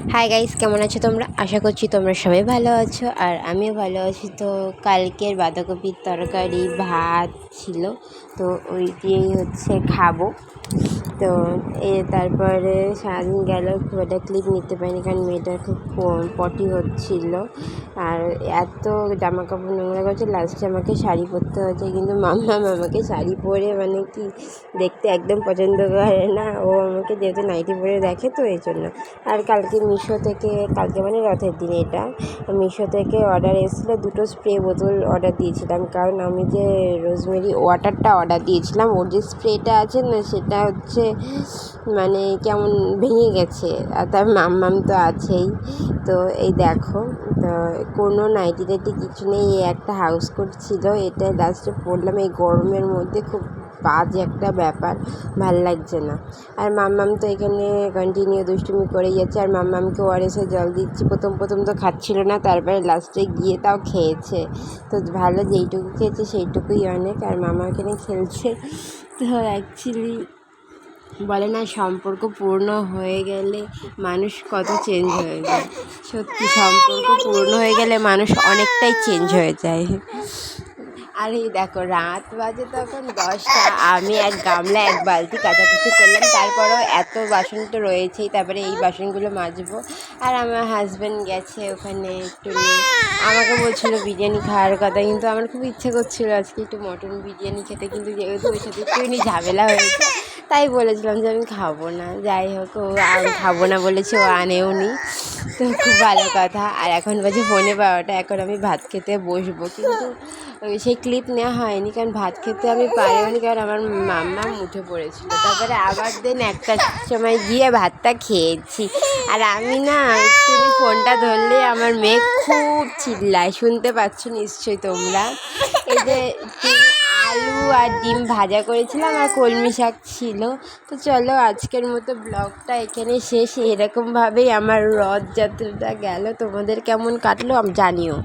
Hi guys, কেমন আছো তোমরা? আশা করছি তোমরা সবাই ভালো আছো আর আমিও ভালো আছি। তো কালকের বাঁধাকপির তরকারি ভাত ছিল, তো ওই দিয়েই খাবো। তো তারপরে সারাদিন গেল, খুব একটা ক্লিপ নিতে পারিনি কারণ মেয়েটার খুব পটি হচ্ছিল আর এত জামা কাপড় নোংরা করছে। লাস্টে আমাকে শাড়ি পরতে হয়েছে, কিন্তু আমাকে শাড়ি পরে কি দেখতে একদম পছন্দ করে না। ও আমাকে যেহেতু নাইটি পরে দেখে, তো এই জন্য। আর কালকে মিশো থেকে, কালকে রথের দিন, এটা মিশো থেকে অর্ডার এসেছিলো, 2টো স্প্রে বোতল অর্ডার দিয়েছিলাম। কারণ আমি যে রোজমেরি ওয়াটারটা অর্ডার দিয়েছিলাম, ওর যে স্প্রেটা আছে না, সেটা কেমন ভেঙে গেছে। আর তার মাম্মাম তো আছেই। তো এই দেখো, তো কোনো নাইটি টাইটি কিছু নেই, একটা হাউস কোট ছিল, এটা লাস্টে পরলাম এই গরমের মধ্যে। খুব বাজে একটা ব্যাপার, ভাল লাগছে না। আর মাম্মাম তো এখানে কন্টিনিউ দুষ্টুমি করেই যাচ্ছে। আর মাম্মামকে ওআরএসের জল দিচ্ছি, প্রথম তো খাচ্ছিল না, তারপরে লাস্টে গিয়ে তাও খেয়েছে। তো ভালো, যেইটুকু খেয়েছে সেইটুকুই অনেক। আর মামা এখানে খেলছে। তো অ্যাকচুয়ালি বলে না, সম্পর্ক পূর্ণ হয়ে গেলে মানুষ কত চেঞ্জ হয়ে যায়। সত্যি, সম্পর্ক পূর্ণ হয়ে গেলে মানুষ অনেকটাই চেঞ্জ হয়ে যায়। আর এই দেখো, রাত বাজে তখন 10টা, আমি এক গামলা এক বালতি কাচাকুচি করলাম। তারপরেও এত বাসন তো রয়েছেই, তারপরে এই বাসনগুলো মাজবো। আর আমার হাজব্যান্ড গেছে ওখানে একটু নিয়ে, আমাকে বলছিল বিরিয়ানি খাওয়ার কথা, কিন্তু আমার খুব ইচ্ছে করছিল আজকে একটু মটন বিরিয়ানি খেতে, কিন্তু যেহেতু ওই সাথে একটুখানি ঝামেলা হয়েছে, তাই বলেছিলাম যে আমি খাবো না। যাই হোক, ও খাবো না বলেছে, ও আনেও নি। তো খুব ভালো কথা। আর এখন বাজে 12:15, এখন আমি ভাত খেতে বসবো, কিন্তু সেই ক্লিপ নেওয়া হয়নি কারণ ভাত খেতে আমি পারিনি, কারণ আমার মাম্মা উঠে পড়েছিল। তারপরে আবার একটার সময় গিয়ে ভাতটা খেয়েছি। আর আমি একটু ফোনটা ধরলে আমার মেয়ে খুব চিল্লায়, শুনতে পাচ্ছ নিশ্চয়ই তোমরা। এই যে আলু আর ডিম ভাজা করেছিলাম আর কলমি শাক ছিল। তো চলো, আজকের মতো ব্লগটা এখানে শেষ। এরকমভাবেই আমার রথযাত্রাটা গেল। তোমাদের কেমন কাটলো জানিও।